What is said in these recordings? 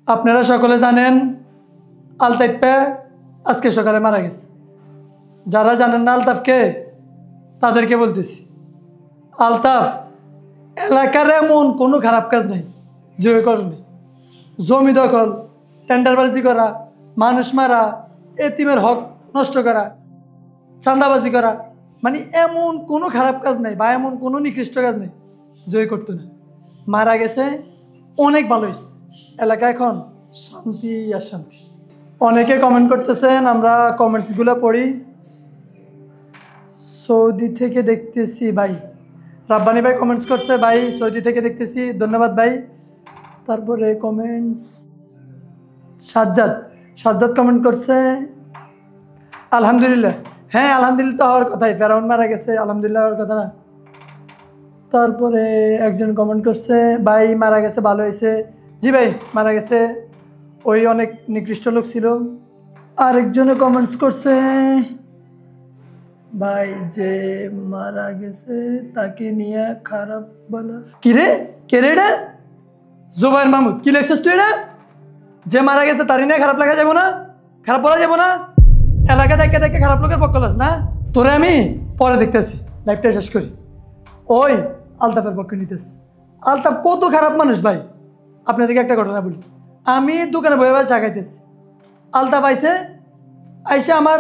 আপনারা সকলে জানেন আলতাফ আজকে সকালে মারা গেছে। যারা জানেন না আলতাফকে, তাদেরকে বলতেছি, আলতাফ এলাকার এমন কোনো খারাপ কাজ নেই যে ওই করেনি। জমি দখল, টেন্ডারবাজি করা, মানুষ মারা, এতিমের হক নষ্ট করা, চাঁদাবাজি করা, মানে এমন কোনো খারাপ কাজ নেই বা এমন কোনো নিকৃষ্ট কাজ নেই যে ওই করতো না। মারা গেছে, অনেক ভালো হয়েছে, এলাকা এখন শান্তি আর শান্তি। অনেকে কমেন্ট করতেছেন, আমরা কমেন্টসগুলো পড়ি। সৌদি থেকে দেখতেছি ভাই, রাব্বানি ভাই কমেন্টস করছে, ভাই সৌদি থেকে দেখতেছি, ধন্যবাদ ভাই। তারপরে কমেন্টস সাজ্জাদ কমেন্ট করছে আলহামদুলিল্লাহ। হ্যাঁ আলহামদুলিল্লাহ হওয়ার কথাই, ফেরাউন মারা গেছে, আলহামদুলিল্লাহ হওয়ার কথা না। তারপরে একজন কমেন্ট করছে ভাই মারা গেছে ভালো হয়েছে। জি ভাই মারা গেছে, ওই অনেক নিকৃষ্ট লোক ছিল। আরেকজনে কমেন্টস করছে ভাই যে মারা গেছে তাকে নিয়ে খারাপ বলা। কিরে কে রে এটা? জুবাইর মাহমুদ, কি লেখছিস তুই? এটা যে মারা গেছে তারই নিয়ে খারাপ লাগা যাবো না, খারাপ বলা যাবো না? এলাকা দেখে দেখে খারাপ লোকের পক্ষ লাস না? তোরে আমি পরে দেখতেছি, লাইফটা শেষ করি। ওই আলতাফের পক্ষে নিতেছি। আলতাফ কত খারাপ মানুষ ভাই। আপনাদেরকে একটা ঘটনা বলি, আমি দোকানে বয়ে বয়ে চা খাইতেছি, আলতাফ আইসে আমার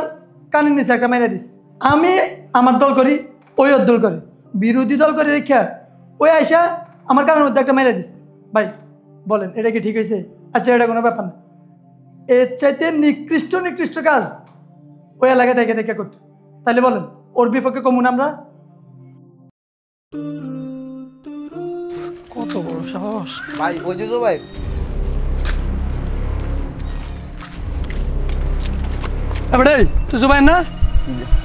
কানের নিচে একটা মেরে দিস। আমি আমার দল করি, ওই ওর দল করে, বিরোধী দল করে দেখা ওই আইসা আমার কানের মধ্যে একটা মেরে দিস। ভাই বলেন এটা কি ঠিক হয়েছে? আচ্ছা এটা কোনো ব্যাপার না, এর চাইতে নিকৃষ্ট কাজ ওই এলাকায় দেখে দেখে করতো, তাহলে বলেন ওর বিপক্ষে কমুন আমরা? কত বড় সাহস ভাই! ওই যে ভাই, তুই জুবাই না?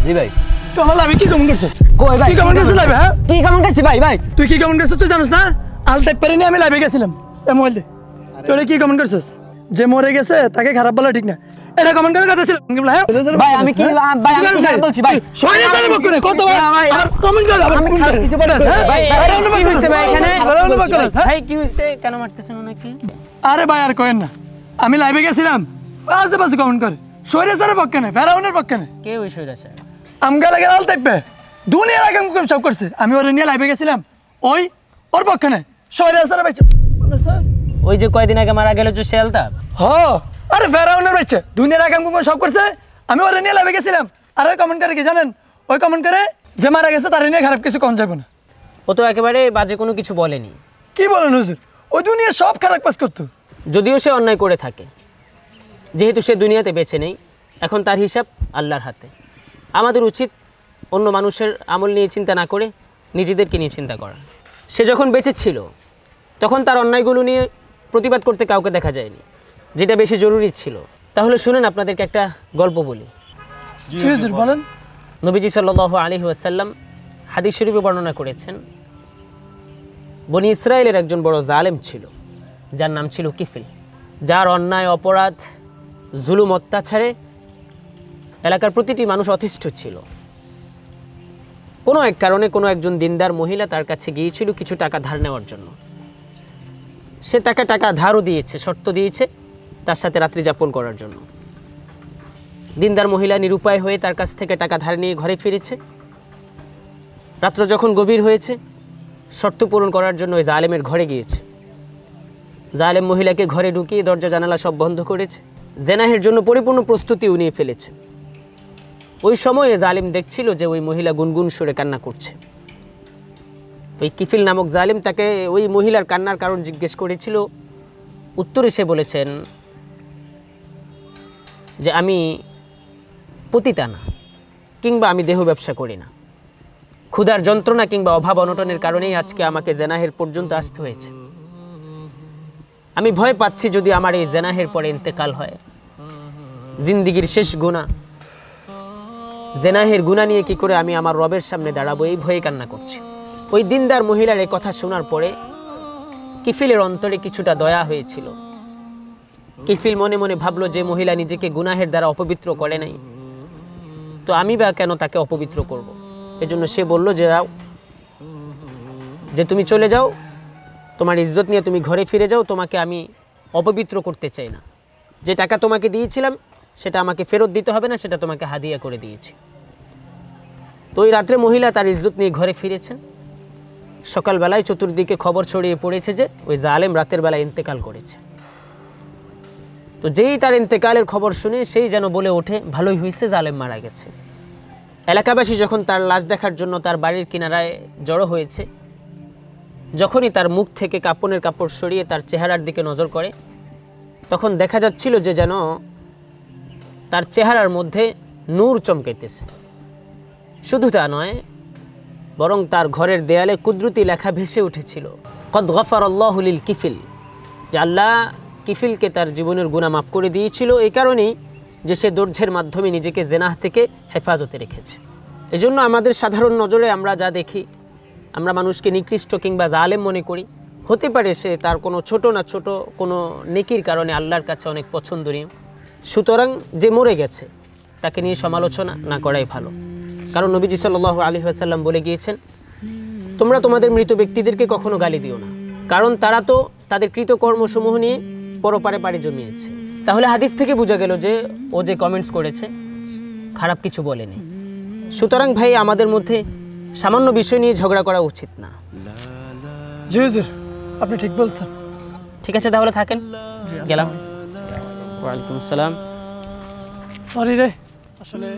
জি ভাই। তুই আমার লাইভে কি কমেন্ট করছিস? কই ভাই? কি কমেন্ট করছিস লাইভে? হ্যাঁ কি কমেন্ট করছিস ভাই? ভাই তুই কি কমেন্ট করছিস তুই জানিস না? আলতাফ পারে নিয়ে আমি লাইভে গেছিলাম, এ মোবাইল দে। তুই কি কমেন্ট করছিস? যে মরে গেছে তাকে খারাপ বলা ঠিক না, এটা কমেন্ট করার কথা ছিল ভাই। আমি কি ভাই আমি কি খারাপ বলছি ভাই? সরে যাবে বকরে কত ভাই আবার কমেন্ট কর, আবার কমেন্ট কর কিছু বলছিস? ভাই আরে অনুভব কি হইছে ভাই এখানে? হ্যাঁ? ভাই কি হইছে? কেন মারতেছেন ওনাকে? আরে ভাই আর কইেন না, আমি লাইভে গেছিলাম, আশেপাশে কমেন্ট করে সরে সারে পক্ষে না, ফেরাউনের পক্ষে না। কে ওই সইরাছে? আমগা লাগে আলতাফ দুনিয়ার আগে সব করছে, আমি ওরে নিয়ে লাইভে গেছিলাম, ওই ওর পক্ষে না, সরে সারে বাইছে। ওই যে কয়দিন আগে মারা গেল যে সে আলতাফ? হ, আরে ফেরাউনের বাইছে, দুনিয়ার আগে সব করছে, আমি ওরে নিয়ে লাইভে গেছিলাম। আর ওই কমেন্ট করে কি জানেন? ওই কমেন্ট করে যে মারা গেছে তার নিয়ে খারাপ কিছু কম যাবে না। ও তো একেবারে বাজে কোনো কিছু বলেনি। কি বলেন হুজুর? ওই দুনিয়া সব খারাপ কাজ করতো। যদিও সে অন্যায় করে থাকে, যেহেতু সে দুনিয়াতে বেঁচে নেই, এখন তার হিসাব আল্লাহর হাতে। আমাদের উচিত অন্য মানুষের আমল নিয়ে চিন্তা না করে নিজেদেরকে নিয়ে চিন্তা করা। সে যখন বেঁচে ছিল তখন তার অন্যায়গুলো নিয়ে প্রতিবাদ করতে কাউকে দেখা যায়নি, যেটা বেশি জরুরি ছিল। তাহলে শুনেন, আপনাদেরকে একটা গল্প বলি। হুজুর বলেন। নবীজি সাল্লাল্লাহু আলাইহি ওয়াসাল্লাম হাদিস শরীফে বর্ণনা করেছেন, বনি ইসরায়েলের একজন বড় জালেম ছিল, যার নাম ছিল কিফিল, যার অন্যায় অপরাধ জুলুম অত্যাচারে এলাকার প্রতিটি মানুষ অতিষ্ঠ ছিল। কোনো এক কারণে কোনো একজন দিনদার মহিলা তার কাছে গিয়েছিল কিছু টাকা ধার নেওয়ার জন্য। সে তাকে টাকা ধারও দিয়েছে, শর্ত দিয়েছে তার সাথে রাত্রি যাপন করার জন্য। দিনদার মহিলা নিরুপায় হয়ে তার কাছ থেকে টাকা ধার নিয়ে ঘরে ফিরেছে। রাত্র যখন গভীর হয়েছে, শর্ত পূরণ করার জন্য ওই জালেমের ঘরে গিয়েছে। জালেম মহিলাকে ঘরে ঢুকিয়ে দরজা জানালা সব বন্ধ করেছে, জেনাহের জন্য পরিপূর্ণ প্রস্তুতি নিয়ে ফেলেছে। ওই সময়ে জালিম দেখছিল যে ওই মহিলা গুনগুন সুরে কান্না করছে। ওই কিফিল নামক জালিম তাকে ওই মহিলার কান্নার কারণ জিজ্ঞেস করেছিল। উত্তরে সে বলেছেন যে আমি পতিতা না, কিংবা আমি দেহ ব্যবসা করি না, ক্ষুধার যন্ত্রণা কিংবা অভাব অনটনের কারণেই আজকে আমাকে জেনাহের পর্যন্ত আসতে হয়েছে। আমি ভয় পাচ্ছি যদি আমার এই জেনাহের পরে ইন্তেকাল হয়, জিন্দিগির শেষ গুনাহ, জেনাহের গুনাহ নিয়ে কি করে আমি আমার রবের সামনে দাঁড়াবো, এই ভয়ে কান্না করছি। ওই দিনদার মহিলার এই কথা শোনার পরে কিফিলের অন্তরে কিছুটা দয়া হয়েছিল। কিফিল মনে মনে ভাবলো, যে মহিলা নিজেকে গুনাহের দ্বারা অপবিত্র করে নাই, তো আমি বা কেন তাকে অপবিত্র করব। এজন্য সে বলল যে যাও, যে তুমি চলে যাও, তোমার ইজ্জত নিয়ে তুমি ঘরে ফিরে যাও, তোমাকে আমি অপবিত্র করতে চাই না। যে টাকা তোমাকে দিয়েছিলাম সেটা আমাকে ফেরত দিতে হবে না, সেটা তোমাকে হাদিয়া করে দিয়েছি। তো ওই রাত্রে মহিলা তার ইজ্জত নিয়ে ঘরে ফিরেছেন। সকালবেলায় চতুর্দিকে খবর ছড়িয়ে পড়েছে যে ওই জালেম রাতের বেলায় ইন্তেকাল করেছে। তো যেই তার ইন্তেকালের খবর শুনে সেই যেন বলে ওঠে, ভালোই হয়েছে জালেম মারা গেছে। এলাকাবাসী যখন তার লাশ দেখার জন্য তার বাড়ির কিনারায় জড়ো হয়েছে, যখনই তার মুখ থেকে কাপড়ের কাপড় সরিয়ে তার চেহারার দিকে নজর করে, তখন দেখা যাচ্ছিল যে যেন তার চেহারার মধ্যে নূর চমকাইতেছে। শুধু তা নয়, বরং তার ঘরের দেয়ালে কুদরতি লেখা ভেসে উঠেছিল, কদ গফারাল্লাহু লিল কিফিল, যে আল্লাহ কিফিলকে তার জীবনের গুনাহ মাফ করে দিয়েছিল এই কারণেই যে সে ধৈর্যের মাধ্যমে নিজেকে জেনাহ থেকে হেফাজতে রেখেছে। এজন্য আমাদের সাধারণ নজরে আমরা যা দেখি, আমরা মানুষকে নিকৃষ্ট কিংবা জালেম মনে করি। হতে পারে সে তার কোনো ছোট না ছোট কোনো নেকির কারণে আল্লাহর কাছে অনেক পছন্দনীয়। সুতরাং যে মরে গেছে তাকে নিয়ে সমালোচনা না করাই ভালো। কারণ নবীজি সাল্লাল্লাহু আলাইহি ওয়াসাল্লাম বলে গিয়েছেন, তোমরা তোমাদের মৃত ব্যক্তিদেরকে কখনো গালি দিও না, কারণ তারা তো তাদের কৃতকর্মসমূহ নিয়ে পরপারে পাড়ি জমিয়েছে। তাহলে হাদিস থেকে বোঝা গেল যে ও যে কমেন্টস করেছে খারাপ কিছু বলেনি। সুতরাং ভাই, আমাদের মধ্যে সামান্য বিষয় নিয়ে ঝগড়া করা উচিত না। জি হুজুর, আপনি ঠিক বলছেন। ঠিক আছে, তাহলে থাকেন, গেলাম। ওয়ালাইকুম আসসালাম। সরি রে, আসলে